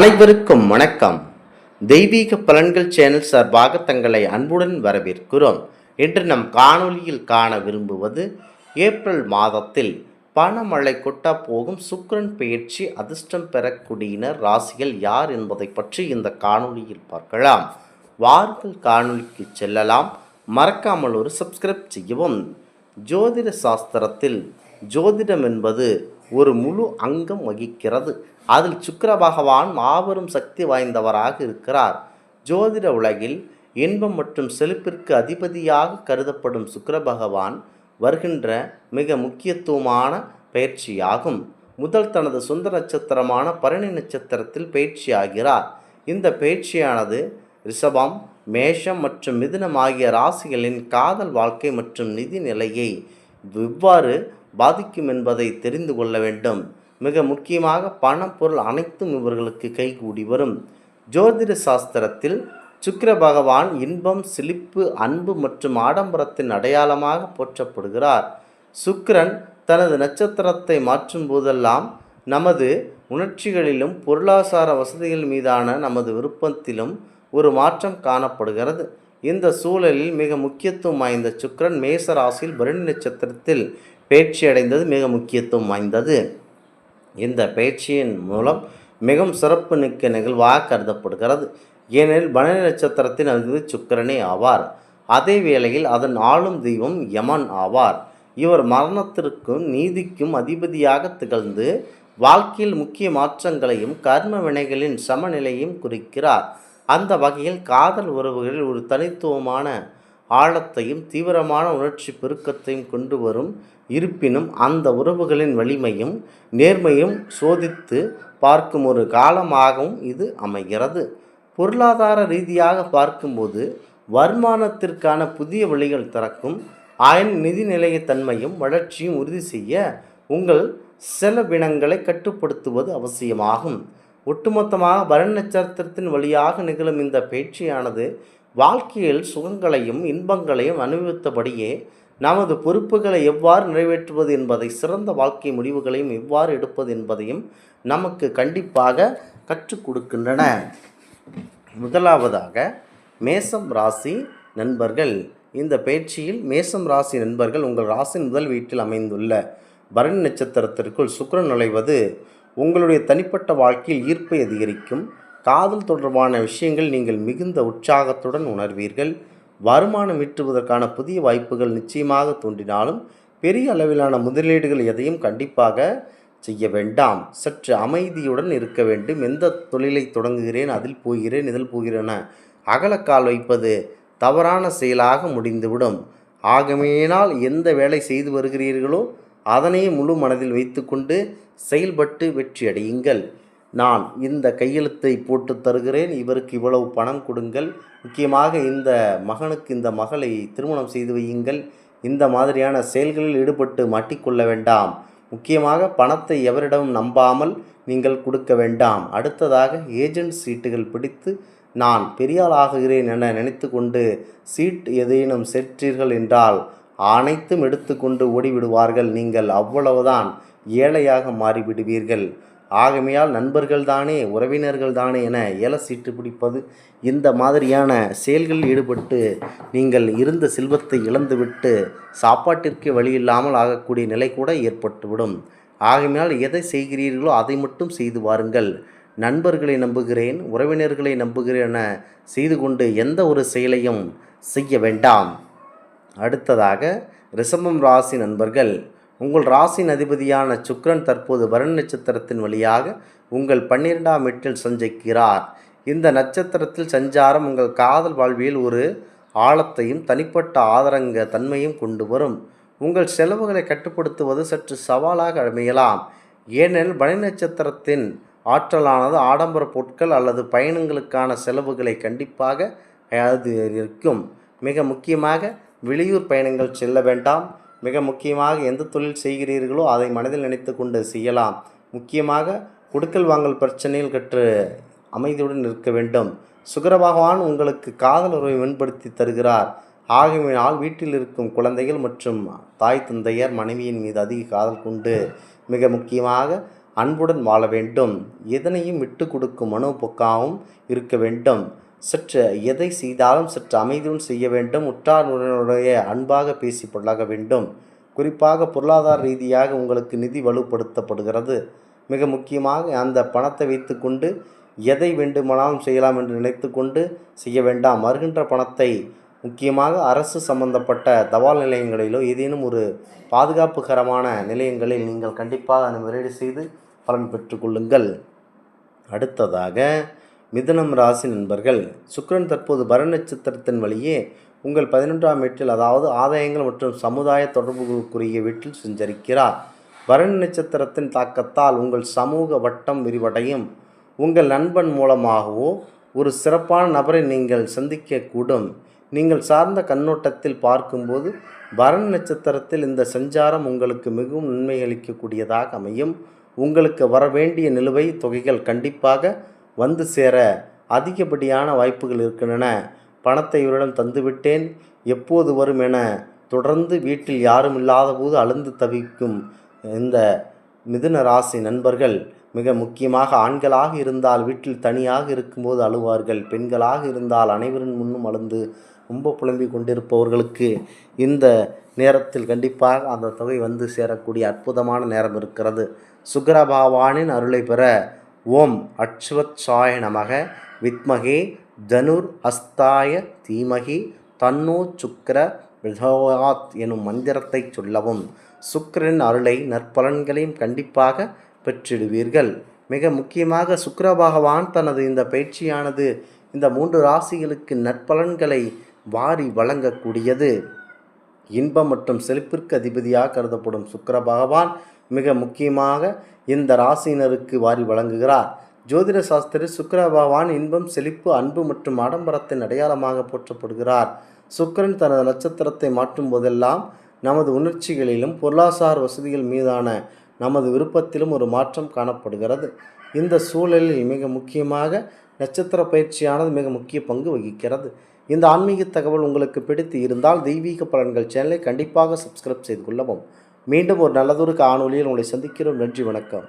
அனைவருக்கும் வணக்கம். தெய்வீக பலன்கள் சேனல் சார்பாக தங்களை அன்புடன் வரவேற்கிறோம். இன்று நம் காணொளியில் காண விரும்புவது ஏப்ரல் மாதத்தில் பணமழை கொட்டப் போகும் சுக்கிரன் பெயர்ச்சி அதிர்ஷ்டம் பெறக்கூடியினர் ராசிகள் யார் என்பதை பற்றி இந்த காணொளியில் பார்க்கலாம். வாருங்கள் காணொளிக்கு செல்லலாம். மறக்காமல் ஒரு சப்ஸ்கிரைப் செய்யவும். ஜோதிட சாஸ்திரத்தில் ஜோதிடம் என்பது ஒரு முழு அங்கம் வகிக்கிறது. அதில் சுக்கிர பகவான் மாபெரும் சக்தி வாய்ந்தவராக இருக்கிறார். ஜோதிட உலகில் இன்பம் மற்றும் செழிப்பிற்கு அதிபதியாக கருதப்படும் சுக்கிர பகவான் வருகின்ற மிக முக்கியத்துவமான பயிற்சியாகும். முதல் தனது சொந்த நட்சத்திரமான பரணி நட்சத்திரத்தில் பயிற்சியாகிறார். இந்த பயிற்சியானது ரிஷபம், மேஷம் மற்றும் மிதுனம் ஆகிய ராசிகளின் காதல் வாழ்க்கை மற்றும் நிதி நிலையை எவ்வாறு பாதிக்கும் என்பதை தெரிந்து கொள்ள வேண்டும். மிக முக்கியமாக பணம், பொருள் அனைத்தும் இவர்களுக்கு கைகூடி வரும். ஜோதிட சாஸ்திரத்தில் சுக்கிர பகவான் இன்பம், செழிப்பு, அன்பு மற்றும் ஆடம்பரத்தின் அடையாளமாக போற்றப்படுகிறார். சுக்கிரன் தனது நட்சத்திரத்தை மாற்றும் போதெல்லாம் நமது உணர்ச்சிகளிலும் பொருளாதார வசதிகள் மீதான நமது விருப்பத்திலும் ஒரு மாற்றம் காணப்படுகிறது. இந்த சூழலில் மிக முக்கியத்துவம் வாய்ந்த சுக்கிரன் மேச ராசியில் பரணி நட்சத்திரத்தில் பயிற்சியடைந்தது மிக முக்கியத்துவம் வாய்ந்தது. இந்த பயிற்சியின் மூலம் மிகவும் சிறப்பு மிக்க நிகழ்வாக கருதப்படுகிறது. ஏனெனில் பரணி நட்சத்திரத்தின் அதிபதி சுக்கிரனே ஆவார். அதே வேளையில் அதன் ஆளும் தெய்வம் யமன் ஆவார். இவர் மரணத்திற்கும் நீதிக்கும் அதிபதியாக திகழ்ந்து வாழ்க்கையில் முக்கிய மாற்றங்களையும் கர்ம வினைகளின் சமநிலையும் குறிக்கிறார். அந்த வகையில் காதல் உறவுகளில் ஒரு தனித்துவமான ஆழத்தையும் தீவிரமான உணர்ச்சி பெருக்கத்தையும் கொண்டு வரும். இருப்பினும் அந்த உறவுகளின் வலிமையும் நேர்மையும் சோதித்து பார்க்கும் ஒரு காலமாகவும் இது அமைகிறது. பொருளாதார ரீதியாக பார்க்கும்போது வருமானத்திற்கான புதிய வழிகள் திறக்கும். நிதி நிலையத்தன்மையும் வளர்ச்சியும் உறுதி செய்ய உங்கள் செலவினங்களை கட்டுப்படுத்துவது அவசியமாகும். ஒட்டுமொத்தமாக பரணி நட்சத்திரத்தின் வழியாக நிகழும் இந்த பயிற்சியானது வாழ்க்கையில் சுகங்களையும் இன்பங்களையும் அனுபவித்தபடியே நமது பொறுப்புகளை எவ்வாறு நிறைவேற்றுவது என்பதை, சிறந்த வாழ்க்கை முடிவுகளையும் எவ்வாறு எடுப்பது என்பதையும் நமக்கு கண்டிப்பாக கற்றுக் கொடுக்கின்றன. முதலாவதாக மேசம் ராசி நண்பர்கள். இந்த பயிற்சியில் மேசம் ராசி நண்பர்கள் உங்கள் ராசியின் முதல் வீட்டில் அமைந்துள்ள பரணி நட்சத்திரத்திற்குள் சுக்கிரன் நுழைவது உங்களுடைய தனிப்பட்ட வாழ்க்கையில் ஈர்ப்பை அதிகரிக்கும். காதல் தொடர்பான விஷயங்கள் நீங்கள் மிகுந்த உற்சாகத்துடன் உணர்வீர்கள். வருமானம் ஈட்டுவதற்கான புதிய வாய்ப்புகள் நிச்சயமாக தோன்றினாலும் பெரிய அளவிலான முதலீடுகள் எதையும் கண்டிப்பாக செய்ய வேண்டாம். சற்று அமைதியுடன் இருக்க வேண்டும். எந்த தொழிலை தொடங்குகிறேன், அதில் போகிறேன், இதில் போகிறேன் அகலக்கால் வைப்பது தவறான செயலாக முடிந்துவிடும். ஆகமையினால் எந்த வேலை செய்து வருகிறீர்களோ அதனையே முழு மனதில் வைத்து கொண்டு செயல்பட்டு வெற்றியடையுங்கள். நான் இந்த கையெழுத்தை போட்டு தருகிறேன், இவருக்கு இவ்வளவு பணம் கொடுங்கள், முக்கியமாக இந்த மகனுக்கு இந்த மகளை திருமணம் செய்து வையுங்கள், இந்த மாதிரியான செயல்களில் ஈடுபட்டு மாட்டிக்கொள்ள வேண்டாம். முக்கியமாக பணத்தை எவரிடமும் நம்பாமல் நீங்கள் கொடுக்க வேண்டாம். அடுத்ததாக ஏஜென்ட் சீட்டுகள் பிடித்து நான் பெரியாள் ஆகுகிறேன் என நினைத்து கொண்டு சீட் எதேனும் செற்றீர்கள் என்றால் அனைத்தும் எடுத்துக்கொண்டு ஓடிவிடுவார்கள். நீங்கள் அவ்வளவுதான் ஏழையாக மாறிவிடுவீர்கள். ஆகமையால் நண்பர்கள் தானே, உறவினர்கள் தானே என ஏல சீட்டு பிடிப்பது, இந்த மாதிரியான செயல்களில் ஈடுபட்டு நீங்கள் இருந்த செல்வத்தை இழந்துவிட்டு சாப்பாட்டிற்கு வழியில்லாமல் ஆகக்கூடிய நிலை கூட ஏற்பட்டுவிடும். ஆகமையால் எதை செய்கிறீர்களோ அதை மட்டும் செய்து வாருங்கள். நண்பர்களை நம்புகிறேன், உறவினர்களை நம்புகிறேன் என செய்து கொண்டு எந்த ஒரு செயலையும் செய்ய வேண்டாம். அடுத்ததாக ரிஷபம் ராசி நண்பர்கள். உங்கள் ராசியின் அதிபதியான சுக்கிரன் தற்போது பரணி நட்சத்திரத்தின் வழியாக உங்கள் 12ஆம் வீட்டில் சஞ்சரிக்கிறார். இந்த நட்சத்திரத்தில் சஞ்சாரம் உங்கள் காதல் வாழ்வியல் ஒரு ஆழத்தையும் தனிப்பட்ட ஆதரங்க தன்மையும் கொண்டு வரும். உங்கள் செலவுகளை கட்டுப்படுத்துவது சற்று சவாலாக அமையலாம். ஏனெனில் பரணி நட்சத்திரத்தின் ஆற்றலானது ஆடம்பர பொருட்கள் அல்லது பயணங்களுக்கான செலவுகளை கண்டிப்பாக இருக்கும். மிக முக்கியமாக வெளியூர் பயணங்கள் செல்ல வேண்டாம். மிக முக்கியமாக எந்த தொழில் செய்கிறீர்களோ அதை மனதில் நினைத்து கொண்டு செய்யலாம். முக்கியமாக கொடுக்கல் வாங்கல் பிரச்சனையில் கற்று அமைதியுடன் இருக்க வேண்டும். சுக்கிர பகவான் உங்களுக்கு காதல் உறவை மேம்படுத்தி தருகிறார். ஆகையினால் வீட்டில் இருக்கும் குழந்தைகள் மற்றும் தாய் தந்தையர் மனைவியின் மீது அதிக காதல் கொண்டு மிக முக்கியமாக அன்புடன் வாழ வேண்டும். எதனையும் விட்டு கொடுக்கும் மனோபோக்காகவும் இருக்க வேண்டும். சற்று எதை செய்தாலும் சற்று அமைதியுடன் செய்ய வேண்டும். உற்றாருடைய அன்பாக பேசி பழக வேண்டும். குறிப்பாக பொருளாதார ரீதியாக உங்களுக்கு நிதி வலுப்படுத்தப்படுகிறது. மிக முக்கியமாக அந்த பணத்தை வைத்து கொண்டு எதை வேண்டுமானாலும் செய்யலாம் என்று நினைத்து கொண்டு செய்ய வேண்டாம். வருகின்ற பணத்தை முக்கியமாக அரசு சம்பந்தப்பட்ட தபால் நிலையங்களிலோ ஏதேனும் ஒரு பாதுகாப்புகரமான நிலையங்களில் நீங்கள் கண்டிப்பாக அதை முதலீடு செய்து பலன் பெற்றுக்கொள்ளுங்கள். அடுத்ததாக மிதுனம் ராசி நண்பர்கள், சுக்கிரன் தற்போது பரணி நட்சத்திரத்தின் வழியே உங்கள் 11ஆம் வீட்டில், அதாவது ஆதாயங்கள் மற்றும் சமுதாய தொடர்புகளுக்குரிய வீட்டில் சஞ்சரிக்கிறார். பரணி நட்சத்திரத்தின் தாக்கத்தால் உங்கள் சமூக வட்டம் விரிவடையும். உங்கள் நண்பன் மூலமாகவோ ஒரு சிறப்பான நபரை நீங்கள் சந்திக்கக்கூடும். நீங்கள் சார்ந்த கண்ணோட்டத்தில் பார்க்கும்போது பரணி நட்சத்திரத்தில் இந்த சஞ்சாரம் உங்களுக்கு மிகவும் நன்மை அளிக்கக்கூடியதாக அமையும். உங்களுக்கு வரவேண்டிய நிலுவைத் தொகைகள் கண்டிப்பாக வந்து சேர அதிகப்படியான வாய்ப்புகள் இருக்கின்றன. பணத்தை இவரிடம் தந்துவிட்டேன், எப்போது வரும் என தொடர்ந்து வீட்டில் யாரும் இல்லாத போது அழுந்து தவிக்கும் இந்த மிதுன ராசி நண்பர்கள், மிக முக்கியமாக ஆண்களாக இருந்தால் வீட்டில் தனியாக இருக்கும்போது அழுவார்கள். பெண்களாக இருந்தால் அனைவரின் முன்னும் அழுந்து ரொம்ப புலம்பிக் கொண்டிருப்பவர்களுக்கு இந்த நேரத்தில் கண்டிப்பாக அந்த தொகை வந்து சேரக்கூடிய அற்புதமான நேரம் இருக்கிறது. சுக்கிர பகவானின் அருளை பெற ஓம் அச்வத்சாய நமக வித்மகே தனுர் அஸ்தாய தீமகி தன்னோ சுக்கிர பிரசோயாத் எனும் மந்திரத்தை சொல்லவும். சுக்கிரனின் அருளை நற்பலன்களையும் கண்டிப்பாக பெற்றிடுவீர்கள். மிக முக்கியமாக சுக்கிர பகவான் தனது இந்த பயிற்சியானது இந்த 3 ராசிகளுக்கு நற்பலன்களை வாரி வழங்கக்கூடியது. இன்பம் மற்றும் செழிப்பிற்கு அதிபதியாக கருதப்படும் சுக்கிர பகவான் மிக முக்கியமாக இந்த ராசியினருக்கு வாரி வழங்குகிறார். ஜோதிட சாஸ்திரி சுக்கிர பகவான் இன்பம், செழிப்பு, அன்பு மற்றும் ஆடம்பரத்தின் அடையாளமாக போற்றப்படுகிறார். சுக்கிரன் தனது நட்சத்திரத்தை மாற்றும் போதெல்லாம் நமது உணர்ச்சிகளிலும் பொருளாதார வசதிகள் மீதான நமது விருப்பத்திலும் ஒரு மாற்றம் காணப்படுகிறது. இந்த சூழலில் மிக முக்கியமாக நட்சத்திர பயிற்சியானது மிக முக்கிய பங்கு வகிக்கிறது. இந்த ஆன்மீக தகவல் உங்களுக்கு பிடித்து இருந்தால் தெய்வீக பலன்கள் சேனலை கண்டிப்பாக சப்ஸ்கிரைப் செய்து கொள்ளவும். மீண்டும் ஒரு நல்லதொரு காணொலியில் உங்களை சந்திக்கிறோம். நன்றி, வணக்கம்.